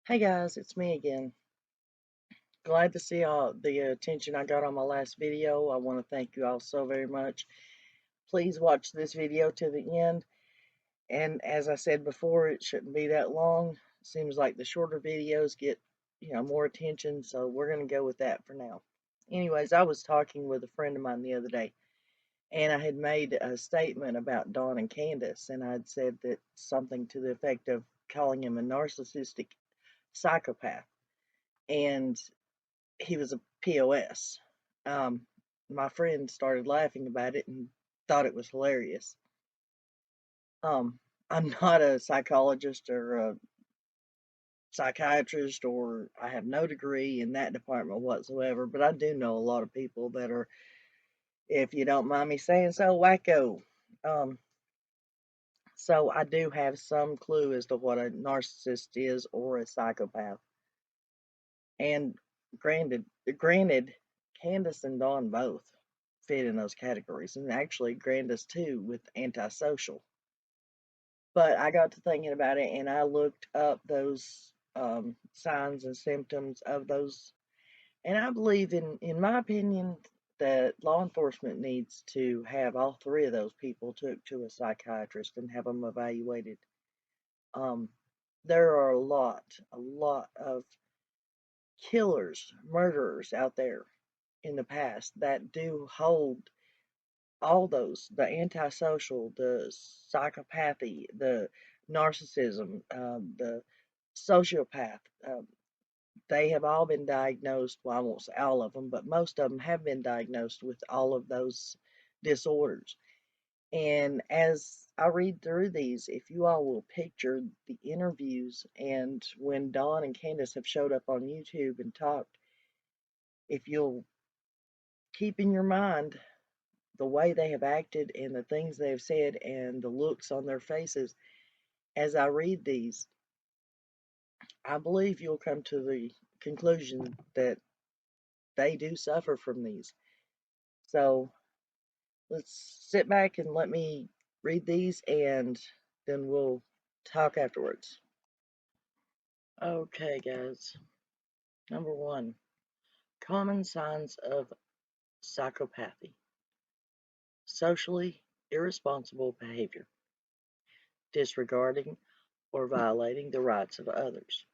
Hey guys, it's me again. Glad to see all the attention I got on my last video. I want to thank you all so very much. Please watch this video to the end. And as I said before, it shouldn't be that long. Seems like the shorter videos get, more attention, so we're going to go with that for now. Anyways, I was talking with a friend of mine the other day, and I had made a statement about Don and Candus, and I'd said that something to the effect of calling him a narcissistic psychopath. And he was a POS. Um, my friend started laughing about it and thought it was hilarious. Um, I'm not a psychologist or a psychiatrist, or I have no degree in that department whatsoever, but I do know a lot of people that are, if you don't mind me saying so, wacko. Um, so I do have some clue as to what a narcissist is or a psychopath. And granted, Candace and Dawn both fit in those categories, and actually Grandus too with antisocial. But I got to thinking about it, and I looked up those signs and symptoms of those, and I believe, in my opinion, that law enforcement needs to have all three of those people took to a psychiatrist and have them evaluated. Um, there are a lot of killers, murderers out there in the past that do hold all those, the antisocial, the psychopathy, the narcissism, the sociopath. They have all been diagnosed. Well, I won't say all of them, but most of them have been diagnosed with all of those disorders. And as I read through these, if you all will picture the interviews and when Dawn and Candace have showed up on YouTube and talked, if you'll keep in your mind the way they have acted and the things they have said and the looks on their faces as I read these, I believe you'll come to the conclusion that they do suffer from these. So let's sit back and let me read these, and then we'll talk afterwards. Okay, guys. Number one, common signs of psychopathy: socially irresponsible behavior, disregarding or violating the rights of others,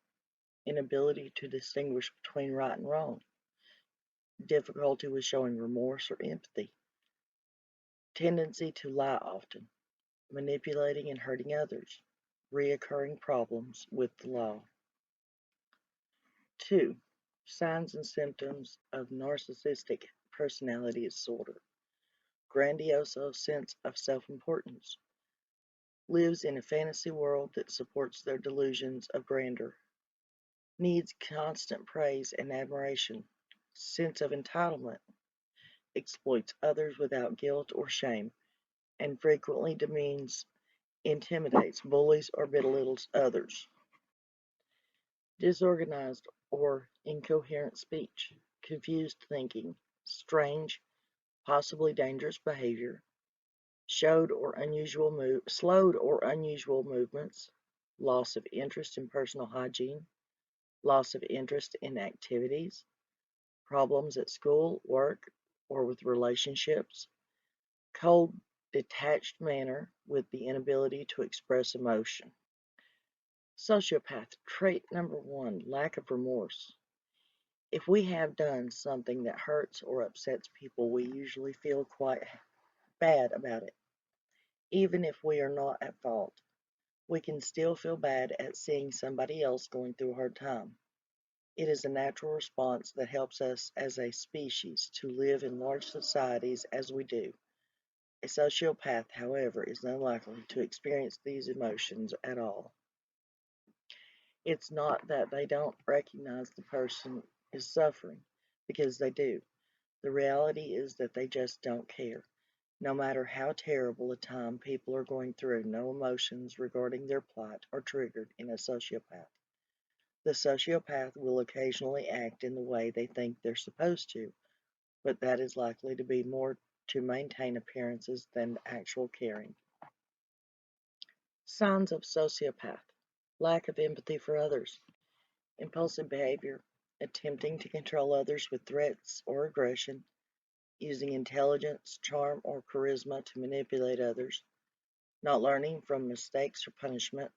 inability to distinguish between right and wrong, difficulty with showing remorse or empathy, tendency to lie often, manipulating and hurting others, reoccurring problems with the law. 2. Signs and symptoms of narcissistic personality disorder: grandiose sense of self-importance, lives in a fantasy world that supports their delusions of grandeur, needs constant praise and admiration, sense of entitlement, exploits others without guilt or shame, and frequently demeans, intimidates, bullies, or belittles others. Disorganized or incoherent speech, confused thinking, strange, possibly dangerous behavior, slowed or unusual movements, loss of interest in personal hygiene, loss of interest in activities, problems at school, work, or with relationships, cold, detached manner with the inability to express emotion. Sociopath trait number one: lack of remorse. If we have done something that hurts or upsets people, we usually feel quite bad about it. Even if we are not at fault, we can still feel bad at seeing somebody else going through a hard time. It is a natural response that helps us as a species to live in large societies as we do. A sociopath, however, is unlikely to experience these emotions at all. It's not that they don't recognize the person is suffering, because they do. The reality is that they just don't care. No matter how terrible a time people are going through, no emotions regarding their plight are triggered in a sociopath. The sociopath will occasionally act in the way they think they're supposed to, but that is likely to be more to maintain appearances than actual caring. Signs of sociopath: lack of empathy for others. Impulsive behavior, attempting to control others with threats or aggression, using intelligence, charm, or charisma to manipulate others, not learning from mistakes or punishment,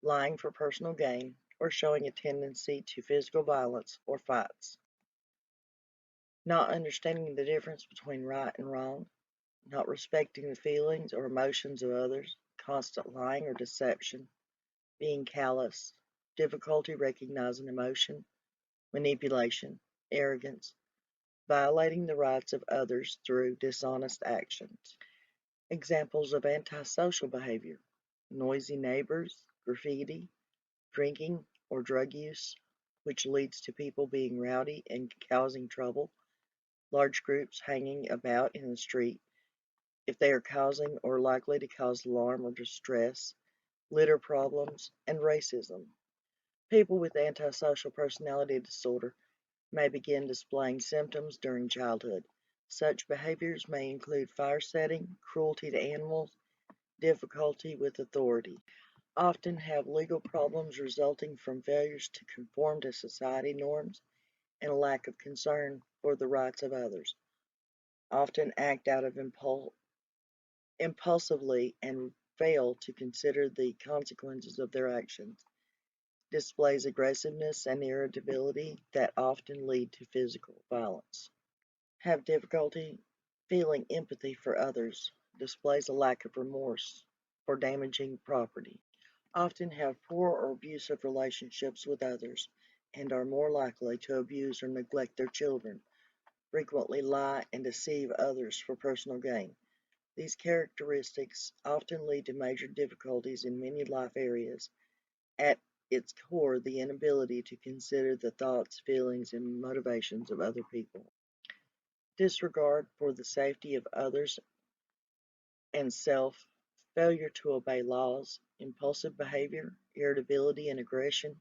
lying for personal gain, or showing a tendency to physical violence or fights. Not understanding the difference between right and wrong, not respecting the feelings or emotions of others, constant lying or deception, being callous, difficulty recognizing emotion, manipulation, arrogance, violating the rights of others through dishonest actions. Examples of antisocial behavior: noisy neighbors, graffiti, drinking or drug use, which leads to people being rowdy and causing trouble, large groups hanging about in the street if they are causing or likely to cause alarm or distress, litter problems, and racism. People with antisocial personality disorder may begin displaying symptoms during childhood. Such behaviors may include fire setting, cruelty to animals, difficulty with authority. Often have legal problems resulting from failures to conform to society norms and a lack of concern for the rights of others. Often act out of impulsively and fail to consider the consequences of their actions. Displays aggressiveness and irritability that often lead to physical violence. Have difficulty feeling empathy for others. Displays a lack of remorse for damaging property. Often have poor or abusive relationships with others and are more likely to abuse or neglect their children. Frequently lie and deceive others for personal gain. These characteristics often lead to major difficulties in many life areas. At its core, the inability to consider the thoughts, feelings, and motivations of other people. Disregard for the safety of others and self, failure to obey laws, impulsive behavior, irritability and aggression,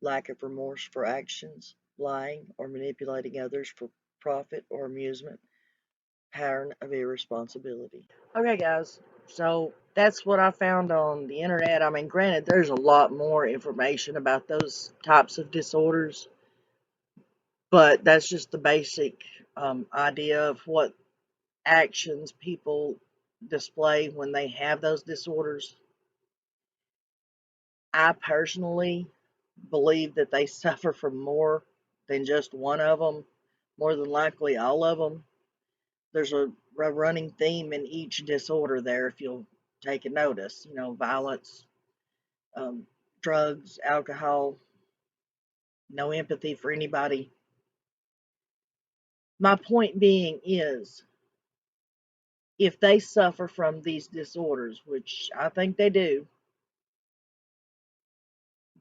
lack of remorse for actions, lying or manipulating others for profit or amusement, pattern of irresponsibility. Okay, guys, so that's what I found on the internet. I mean, granted, there's a lot more information about those types of disorders, but that's just the basic idea of what actions people display when they have those disorders. I personally believe that they suffer from more than just one of them, more than likely all of them. There's a running theme in each disorder there, if you'll take a notice. You know, violence, um, drugs, alcohol, no empathy for anybody. My point being is, if they suffer from these disorders, which I think they do,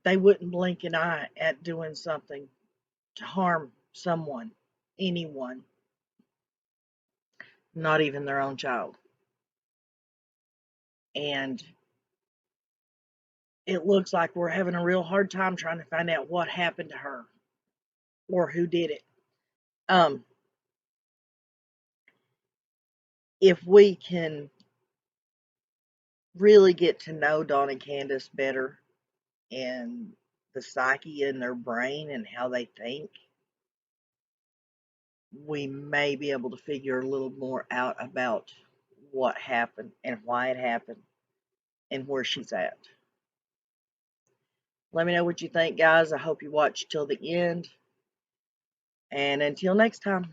they wouldn't blink an eye at doing something to harm someone, anyone, not even their own child. And it looks like we're having a real hard time trying to find out what happened to her or who did it. Um, if we can really get to know Dawn and Candus better and the psyche in their brain and how they think, we may be able to figure a little more out about what happened and why it happened and where she's at. Let me know what you think, guys. I hope you watch till the end. And until next time.